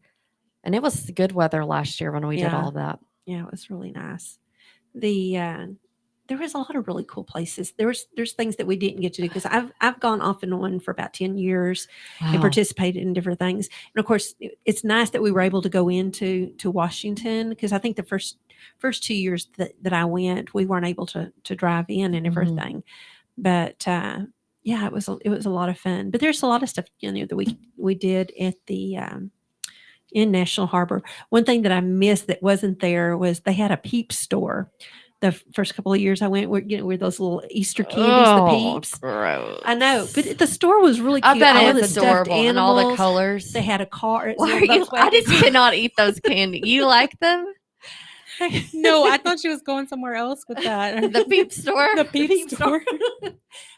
and it was good weather last year when we did Yeah. all of that. Yeah, it was really nice. There was a lot of really cool places. There's things that we didn't get to do because I've gone off and on for about 10 years and Wow. participated in different things. And of course, it's nice that we were able to go into Washington because I think the first 2 years that I went, we weren't able to drive in and Mhm. everything. But yeah, it was a lot of fun. But there's a lot of stuff that we did at the in National Harbor. One thing that I missed that wasn't there was they had a Peep store. The first couple of years I went, were those little Easter candies, the Peeps. Gross. I know, but the store was really I cute. bet all it the was stuffed adorable and all the animals. colors. They had a car. It's Why a are you, I Volkswagen just cannot eat those candy. You like them? No, I thought she was going somewhere else with that. The Peep store? The Peep store.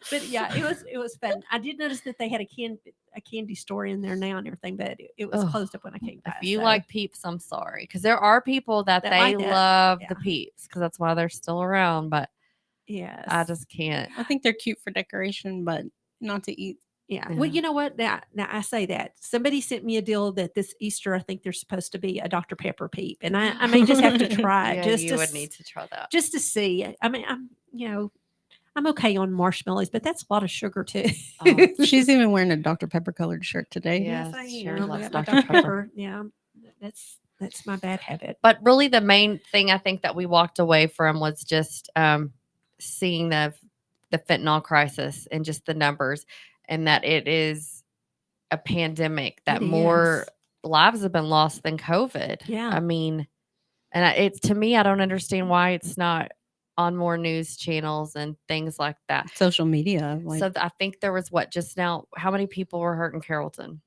But yeah, it was fun. I did notice that they had a candy store in there now and everything, but it was Ugh. closed up when I came by. If you so. like Peeps, I'm sorry. Because there are people that That they like that. love the Yeah. Peeps because that's why they're still around. But Yes, I just can't. I think they're cute for decoration, but not to eat. Yeah. Yeah. Well, you know what? Now I say that somebody sent me a deal that this Easter I think there's supposed to be a Dr. Pepper Peep, and I may just have to try it Yeah, just you to would need to try that. just to see. I mean, I'm okay on marshmallows, but that's a lot of sugar too. Oh, She's even wearing a Dr. Pepper colored shirt today. Yeah. Yes, I Shari am. loves I got my Dr. Pepper. Yeah, that's my bad habit. But really, the main thing I think that we walked away from was just seeing the fentanyl crisis and just the numbers, and that it is a pandemic, that It more is. lives have been lost than COVID. Yeah. I mean, and it's, to me, I don't understand why it's not on more news channels and things like that. Social media. So I think there was just now, how many people were hurt in Carrollton?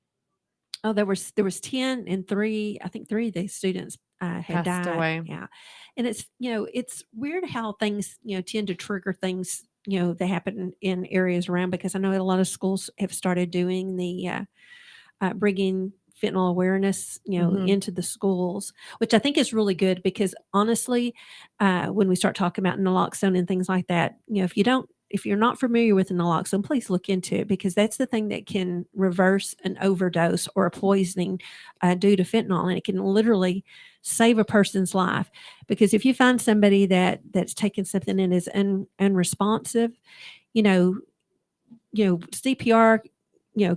Oh, there was 10 and 3. I think 3 of the students had Passed died. away. Yeah, and it's weird how things tend to trigger things that happen in areas around, because I know a lot of schools have started doing the bringing fentanyl awareness Mhm. into the schools, which I think is really good, because honestly, when we start talking about naloxone and things like that, if you're not familiar with naloxone, please look into it, because that's the thing that can reverse an overdose or a poisoning due to fentanyl, and it can literally save a person's life. Because if you find somebody that's taking something and is unresponsive, CPR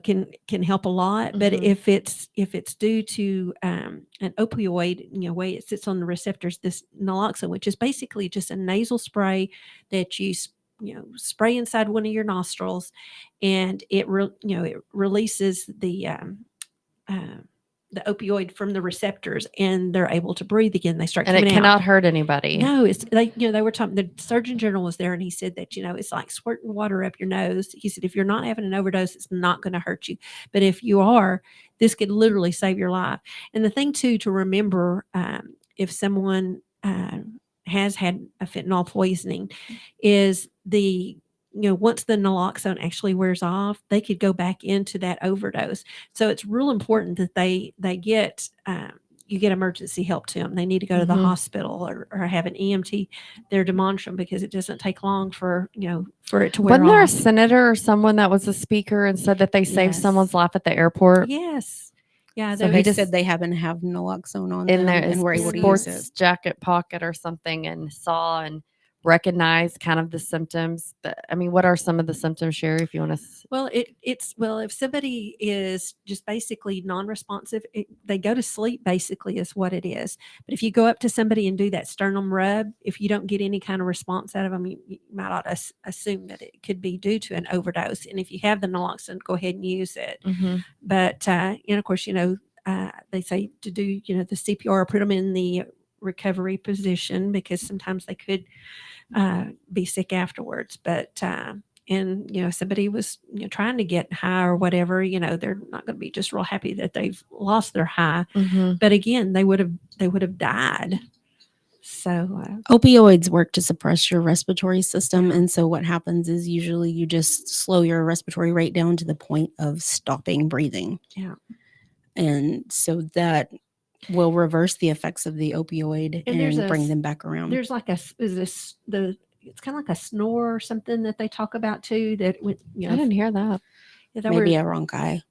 can help a lot. But Mhm. if it's due to an opioid, way it sits on the receptors, this naloxone, which is basically just a nasal spray that you spray inside one of your nostrils, and it releases the opioid from the receptors, and they're able to breathe again. They start And it coming cannot out. hurt anybody. No, it's like, they were talking, the Surgeon General was there, and he said that, it's like squirting water up your nose. He said, if you're not having an overdose, it's not going to hurt you. But if you are, this could literally save your life. And the thing too, to remember, if someone has had a fentanyl poisoning, is once the naloxone actually wears off, they could go back into that overdose. So it's real important that they get, you get emergency help to them. They need to go to the Mhm. hospital or have an EMT there to monitor them, because it doesn't take long for it to wear Wasn't there a off. senator or someone that was a speaker and said that they saved Yes. someone's life at the airport? Yes. Yeah. So they he just said they happen to have naloxone on In them their and were able to use sports it. jacket pocket or something, and saw and recognized kind of the symptoms. What are some of the symptoms, Shari, if you want to? Well, if somebody is just basically non-responsive, they go to sleep, basically is what it is. But if you go up to somebody and do that sternum rub, if you don't get any kind of response out of them, you might ought to assume that it could be due to an overdose. And if you have the naloxone, go ahead and use it. Mhm. But of course, they say to do the CPR, put them in the recovery position, because sometimes they could be sick afterwards. But and somebody was trying to get high or whatever, they're not going to be just real happy that they've lost their high. Mhm. But again, they would have died. So Opioids work to suppress your respiratory system. And so what happens is usually you just slow your respiratory rate down to the point of stopping breathing. Yeah. And so that will reverse the effects of the opioid and bring them back around. There's like it's kind of like a snore or something that they talk about too. That I didn't hear that. Maybe a bronchi.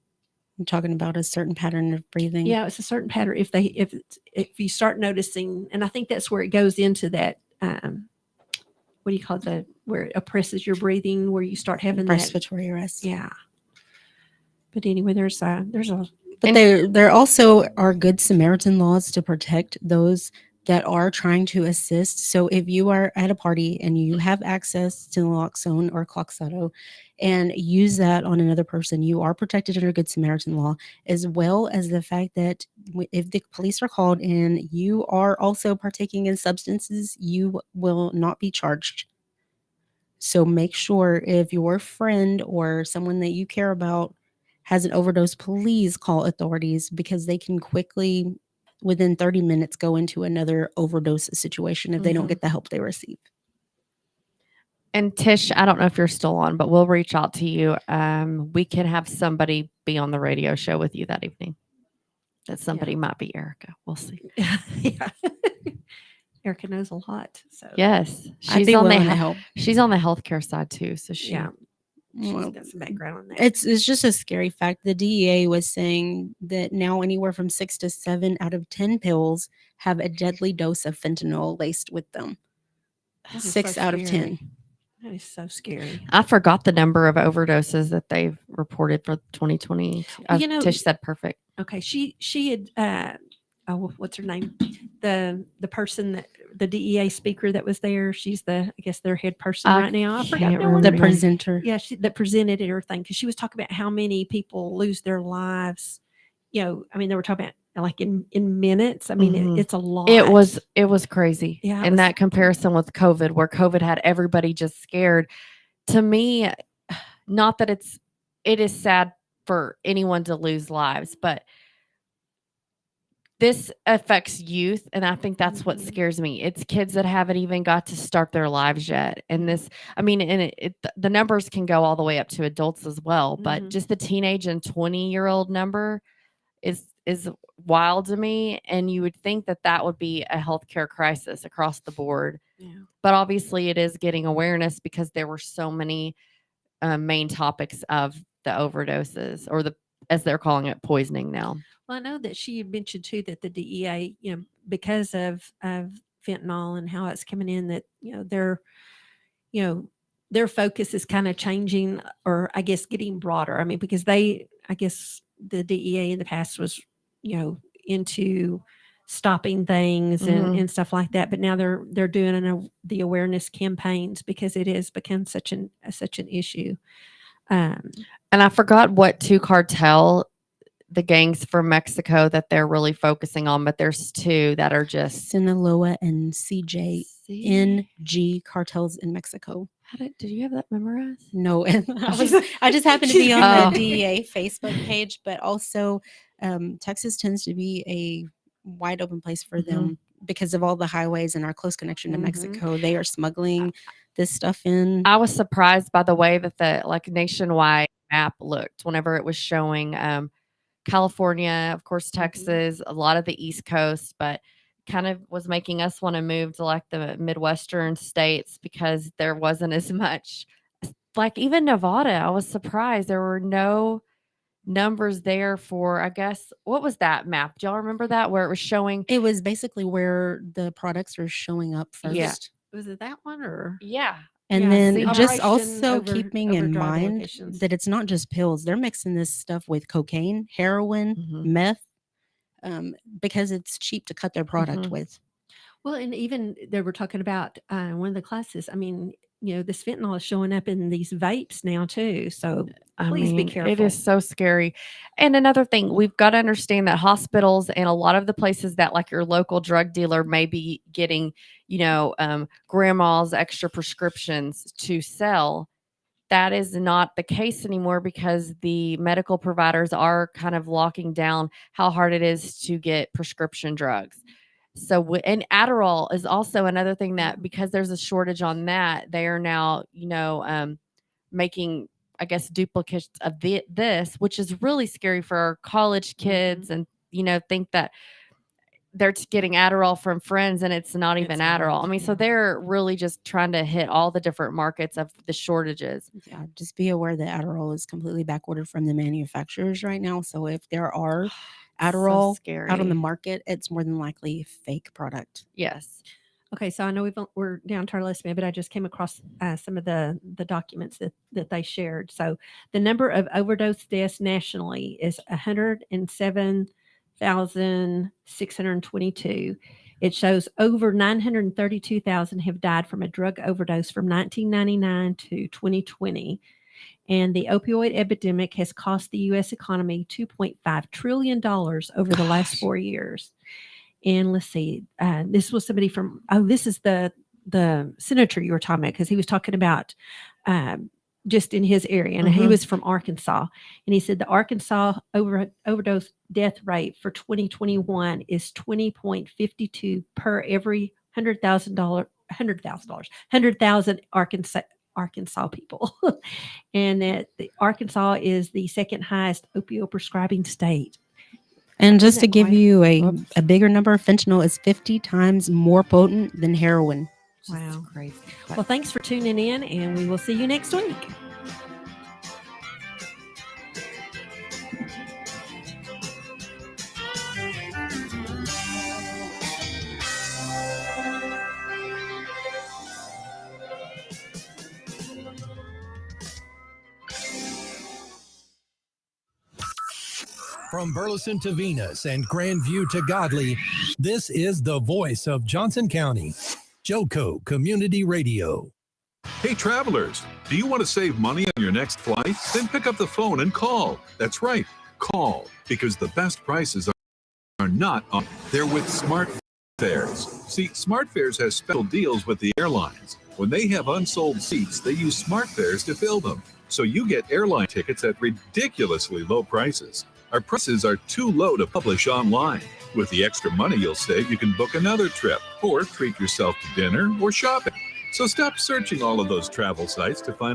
I'm talking about a certain pattern of breathing. Yeah, it's a certain pattern. If you start noticing, and I think that's where it goes into that. What do you call it? Where it oppresses your breathing, where you start having respiratory arrest. Yeah. But anyway, there's a. But there also are good Samaritan laws to protect those that are trying to assist. So if you are at a party and you have access to naloxone or Cloxato and use that on another person, you are protected under Good Samaritan law, as well as the fact that if the police are called and you are also partaking in substances, you will not be charged. So make sure if your friend or someone that you care about has an overdose, please call authorities, because they can quickly, within 30 minutes, go into another overdose situation if they don't get the help they receive. And Tish, I don't know if you're still on, but we'll reach out to you. We can have somebody be on the radio show with you that evening. That somebody might be Erica. We'll see. Yeah. Erica knows a lot. So yes, she's on the help. She's on the healthcare side too. So she's got some background on that. It's just a scary fact. The DEA was saying that now anywhere from 6 to 7 out of 10 pills have a deadly dose of fentanyl laced with them. 6 out of 10. That is so scary. I forgot the number of overdoses that they've reported for 2020. Tish said perfect. Okay, she had what's her name? The person that the DEA speaker that was there. She's I guess their head person right now. I forgot the presenter. Yeah, that presented everything, because she was talking about how many people lose their lives. They were talking about like in minutes. It's a lot. It was crazy. Yeah, and that comparison with COVID, where COVID had everybody just scared. To me, not that it is sad for anyone to lose lives, but this affects youth, and I think that's what scares me. It's kids that haven't even got to start their lives yet. And the numbers can go all the way up to adults as well, but just the teenage and 20-year-old number is wild to me. And you would think that would be a healthcare crisis across the board. Yeah. But obviously it is getting awareness, because there were so many main topics of the overdoses, or as they're calling it, poisoning now. Well, I know that she had mentioned too that the DEA, because of fentanyl and how it's coming in, that they're their focus is kind of changing, or I guess getting broader. I mean, because I guess the DEA in the past was, into stopping things and stuff like that. But now they're doing the awareness campaigns because it has become such an issue. And I forgot what two cartel, the gangs from Mexico that they're really focusing on, but there's two that are just Sinaloa and CJNG cartels in Mexico. Did you have that memorized? No, I just happened to be on the DEA Facebook page, but also Texas tends to be a wide open place for them because of all the highways and our close connection to Mexico. They are smuggling this stuff in. I was surprised by the way that the nationwide map looked whenever it was showing California, of course, Texas, a lot of the East Coast, but kind of was making us want to move to the Midwestern states because there wasn't as much, even Nevada. I was surprised there were no numbers there for, I guess, what was that map? Do y'all remember that, where it was showing? It was basically where the products are showing up first. Yeah. Was it that one or? Yeah. And then just Operation also keeping in Overdrive mind locations. that it's not just pills. They're mixing this stuff with cocaine, heroin, meth, because it's cheap to cut their product with. Well, and even they were talking about one of the classes. I mean, this fentanyl is showing up in these vapes now too. So please be careful. It is so scary. And another thing, we've got to understand that hospitals and a lot of the places that your local drug dealer may be getting, grandma's extra prescriptions to sell. That is not the case anymore because the medical providers are kind of locking down how hard it is to get prescription drugs. So, and Adderall is also another thing that, because there's a shortage on that, they are now, making, I guess, duplicates of this, which is really scary for our college kids and, think that they're getting Adderall from friends and it's not even Adderall. I mean, so they're really just trying to hit all the different markets of the shortages. Yeah, just be aware that Adderall is completely backordered from the manufacturers right now. So if there are Adderall out on the market, it's more than likely a fake product. Yes. Okay, so I know we're down to our list, but I just came across some of the documents that they shared. So the number of overdose deaths nationally is 107,622. It shows over 932,000 have died from a drug overdose from 1999 to 2020. And the opioid epidemic has cost the U.S. economy $2.5 trillion over the last 4 years. And let's see, this was somebody from, this is the senator you were talking about, because he was talking about just in his area. And he was from Arkansas. And he said the Arkansas overdose death rate for 2021 is 20.52 per every 100,000 Arkansas people. And that the Arkansas is the second highest opioid prescribing state. And just to give you a bigger number, fentanyl is 50 times more potent than heroin. Wow. Crazy. Well, thanks for tuning in, and we will see you next week. From Burleson to Venus and Grandview to Godley, this is the voice of Johnson County, JOCO Community Radio. Hey, travelers, do you want to save money on your next flight? Then pick up the phone and call. That's right, call, because the best prices are not on. They're with Smart Fares. See, Smart Fares has special deals with the airlines. When they have unsold seats, they use Smart Fares to fill them. So you get airline tickets at ridiculously low prices. Our prices are too low to publish online. With the extra money you'll save, you can book another trip or treat yourself to dinner or shopping. So stop searching all of those travel sites to find